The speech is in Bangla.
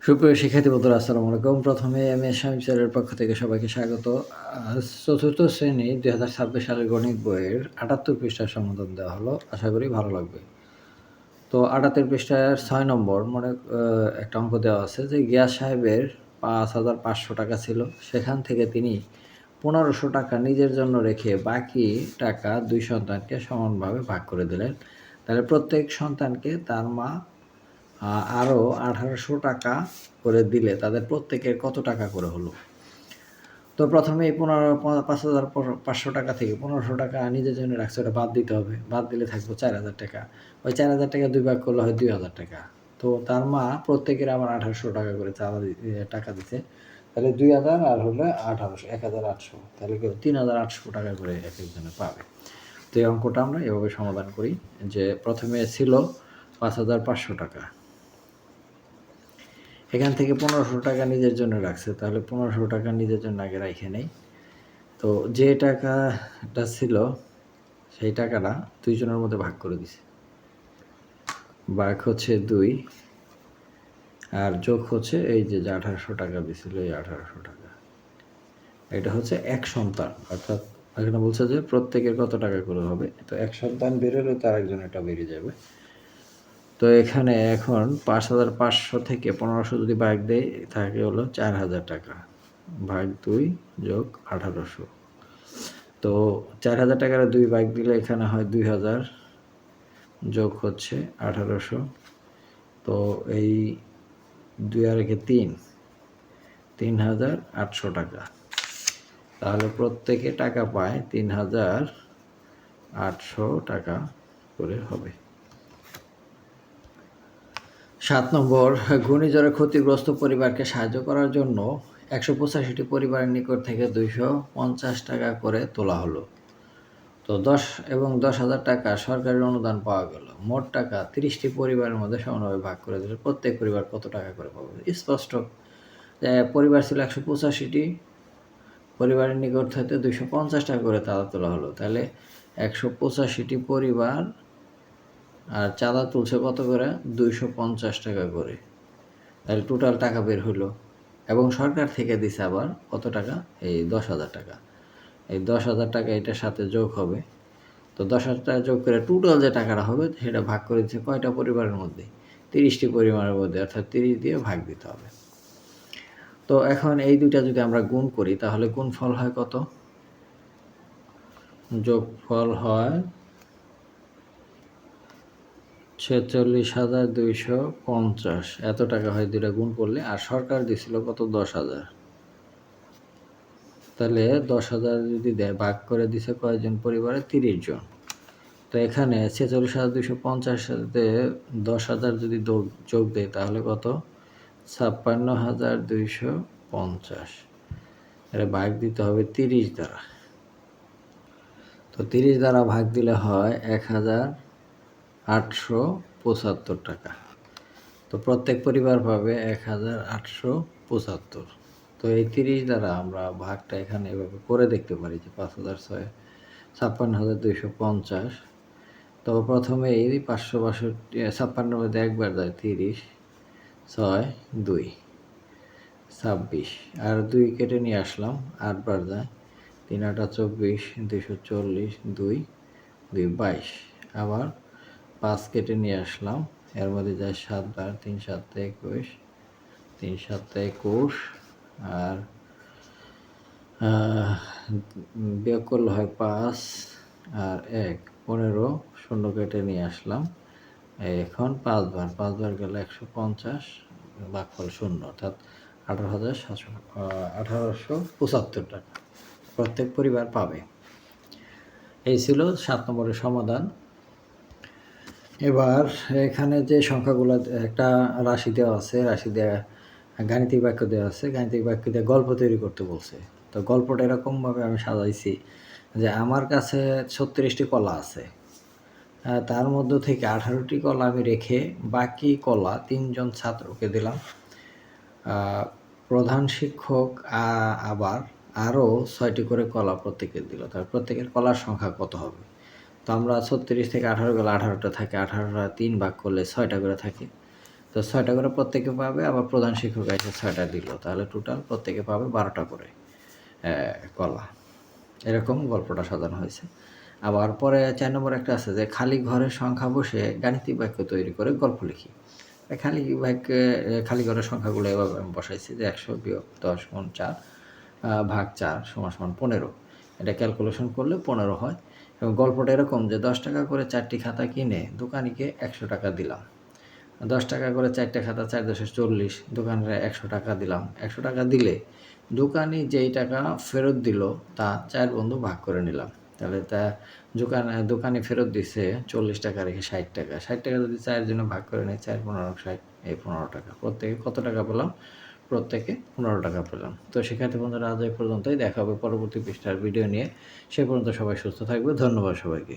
সুপ্রিয় শিক্ষার্থী বন্ধুরা, আসসালামু আলাইকুম। প্রথমে আমি শামীম স্যারের পক্ষ থেকে সবাইকে স্বাগত। চতুর্থ শ্রেণী ২০২৬ সালের গণিত বইয়ের ৭৮ পৃষ্ঠার সমাধান দেওয়া হলো। আশা করি ভালো লাগবে। তো ৭৮ পৃষ্ঠার ৬ নম্বর একটা অঙ্ক দেওয়া আছে যে গিয়াস সাহেবের ৫,৫০০ টাকা ছিল। সেখান থেকে তিনি ১৫০০ টাকা নিজের জন্য রেখে বাকি টাকা ২ সন্তানকে সমানভাবে ভাগ করে দিলেন। তাহলে প্রত্যেক সন্তানকে তার মা আরও ১৮০০ টাকা করে দিলে তাদের প্রত্যেকের কত টাকা করে হলো? তো প্রথমেই ৫,৫০০ টাকা থেকে ১৫০০ টাকা নিজের জন্য রাখছে, ওটা বাদ দিতে হবে। বাদ দিলে থাকবো ৪,০০০ টাকা। ওই ৪,০০০ টাকা ২ ভাগ করলে হয় ২,০০০ টাকা। তো তার মা প্রত্যেকের আবার ১৮০০ টাকা করে টাকা দিছে। তাহলে ২,০০০ আর হলো ১৮০০, ১,৮০০। তাহলে কেউ ৩,৮০০ টাকা করে একেকজনে পাবে। তো এই অঙ্কটা আমরা এভাবে সমাধান করি যে প্রথমে ছিল ৫,৫০০ টাকা। এখান থেকে ১৫০০ টাকা নিজের জন্য রাখছে, তাহলে ১৫০০ টাকা নিজের জন্য আগে রাইখে নেই। তো যে টাকাটা ছিল সেই টাকাটা দুইজনের মধ্যে ভাগ করে দিছে। ভাগ হচ্ছে ২ আর যোগ হচ্ছে এই যে ১৮০০ টাকা দিছিল, এই ১৮০০ টাকা। এটা হচ্ছে এক সন্তান, অর্থাৎ এখানে বলছে যে প্রত্যেকের কত টাকা করে হবে। তো এক সন্তান বেরোলে তার একজন এটা বেরিয়ে যাবে। তো এখানে এখন ৫,৫০০ থেকে ১৫০০ যদি ভাগ দেয় থাকে হলো ৪,০০০ টাকা, ভাগ ২ যোগ ১৮০০। তো ৪,০০০ টাকার ২ ভাগ দিলে এখানে হয় ২,০০০ যোগ হচ্ছে ১৮০০। তো এই ২ আর একে ৩, ৩,৮০০ টাকা। তাহলে প্রত্যেকে টাকা পায় ৩,৮০০ টাকা করে হবে। ৭ নম্বর, ঘূর্ণিঝড়ে ক্ষতিগ্রস্ত পরিবারকে সাহায্য করার জন্য ১৮৫টি পরিবারের নিকট থেকে ২৫০ টাকা করে তোলা হলো। তো ১০ এবং ১০,০০০ টাকা সরকারি অনুদান পাওয়া গেল। মোট টাকা ৩০টি পরিবারের মধ্যে সমানভাবে ভাগ করে দিলে প্রত্যেক পরিবার কত টাকা করে পাবে? স্পষ্ট যে পরিবার ছিল ১৮৫টি, পরিবারের নিকট থেকে ২৫০ টাকা করে চাঁদা তোলা হলো। তাহলে ১৮৫টি পরিবার আর চাঁদা তুলছে কত করে? ২৫০ টাকা করে। তাহলে টোটাল টাকা বের হলো। এবং সরকার থেকে দিছে আবার কত টাকা? এই ১০,০০০ টাকা। এই ১০,০০০ টাকা এটার সাথে যোগ হবে। তো ১০,০০০ টাকা যোগ করে টোটাল যে টাকাটা হবে সেটা ভাগ করে দিচ্ছে কয়টা পরিবারের মধ্যে? ৩০টি পরিবারের মধ্যে, অর্থাৎ ৩০ দিয়ে ভাগ দিতে হবে। তো এখন এই দুইটা যদি আমরা গুণ করি তাহলে গুণফল হয় কত? যোগফল হয় ৪৬,২৫০। এত টাকা হয় দুইটা গুণ করলে। আর সরকার দিছিল কত? ১০,০০০। তাহলে ১০,০০০ যদি দেয়, ভাগ করে দিছে কয়জন পরিবারে? ৩০ জন। তো এখানে ৪৬,২৫০ সাথে ১০,০০০ যদি যোগ দেয় তাহলে কত? ৫৬,২৫০। এটা ভাগ দিতে হবে ৩০ দ্বারা। তো ৩০ দ্বারা ভাগ দিলে হয় ১,৮৭৫ টাকা। তো প্রত্যেক পরিবার পাবে ১,৮৭৫। তো এই ৩০ দ্বারা আমরা ভাগটা এখানে এভাবে করে দেখতে পারি যে ৫,৬৫,২৫০। তো প্রথমে এই ৫৬৫ 56 মধ্যে একবার যায় ৩০, ৬, ২, ২৬ আর ২ কেটে নিয়ে আসলাম, ৮ বার যায় ৩ ৮ ২৪, ২৪০, ২, ২ ২২। আবার ৫ কেটে নিয়ে আসলাম, এর মধ্যে যায় ৭ বার, ৩ ৭ ২১, ৩ ৭ ২১ আর বিয়োগ করলে হয় ৫ আর ১ ১৫, শূন্য কেটে নিয়ে আসলাম। এখন ৫ বার, ৫ বার গেলে ১৫০, ভাগফল ০, অর্থাৎ ১৮,৭৭৫ টাকা প্রত্যেক পরিবার পাবে। এই ছিল ৭ নম্বরের সমাধান। এবার এখানে যে সংখ্যাগুলো, একটা রাশি দেওয়া আছে, রাশি দেওয়া গাণিতিক বাক্য দেওয়া আছে, গাণিতিক বাক্য দিয়ে গল্প তৈরি করতে বলছে। তো গল্পটা এরকমভাবে আমি সাজাইছি যে আমার কাছে ৩৬টি কলা আছে, তার মধ্য থেকে ১৮টি কলা আমি রেখে বাকি কলা ৩ জন ছাত্রকে দিলাম। প্রধান শিক্ষক আবার আরও ৬টি করে কলা প্রত্যেকে দিল। তার প্রত্যেকের কলার সংখ্যা কত হবে? তো আমরা ৩৬ থেকে ১৮ গেলে ১৮টা থাকে, ১৮টা ৩ ভাগ করলে ৬টা করে থাকে। তো 6টা করে প্রত্যেকে পাবে, আবার প্রধান শিক্ষক এসে 6টা দিল, তাহলে টোটাল প্রত্যেকে পাবে 12টা করে কলা। এরকম গল্পটা সাজানো হয়েছে। আবার পরে 4 নম্বর একটা আছে যে খালি ঘরের সংখ্যা বসে গাণিতিক বাক্য তৈরি করে গল্প লিখি। খালি ঘরের সংখ্যাগুলো এভাবে আমি বসাইছি যে 100 বিয়োগ 10 গুণ 4 ভাগ 4 সমান 15। এটা ক্যালকুলেশন করলে 15 হয়। এবং গল্পটা এরকম যে 10 টাকা করে 4টি খাতা কিনে দোকানিকে 100 টাকা দিলাম। 10 টাকা করে 4টা খাতা, 4 দশে 40, দোকানিরা 100 টাকা দিলাম। 100 টাকা দিলে দোকানি যেই টাকা ফেরত দিল তা 4 বন্ধু ভাগ করে নিলাম। তাহলে দোকানি ফেরত দিছে 40 টাকা রেখে 60 টাকা। 60 টাকা যদি 4 জনে ভাগ করে নেই, 4 15 60, এই 15 টাকা। প্রত্যেকে কত টাকা পেলাম? প্রত্যেকে 15 টাকা পেলাম। তো শিক্ষার্থী বন্ধুরা, আজ এই পর্যন্তই। দেখা হবে পরবর্তী পৃষ্ঠার ভিডিও নিয়ে। সে পর্যন্ত সবাই সুস্থ থাকবে। ধন্যবাদ সবাইকে।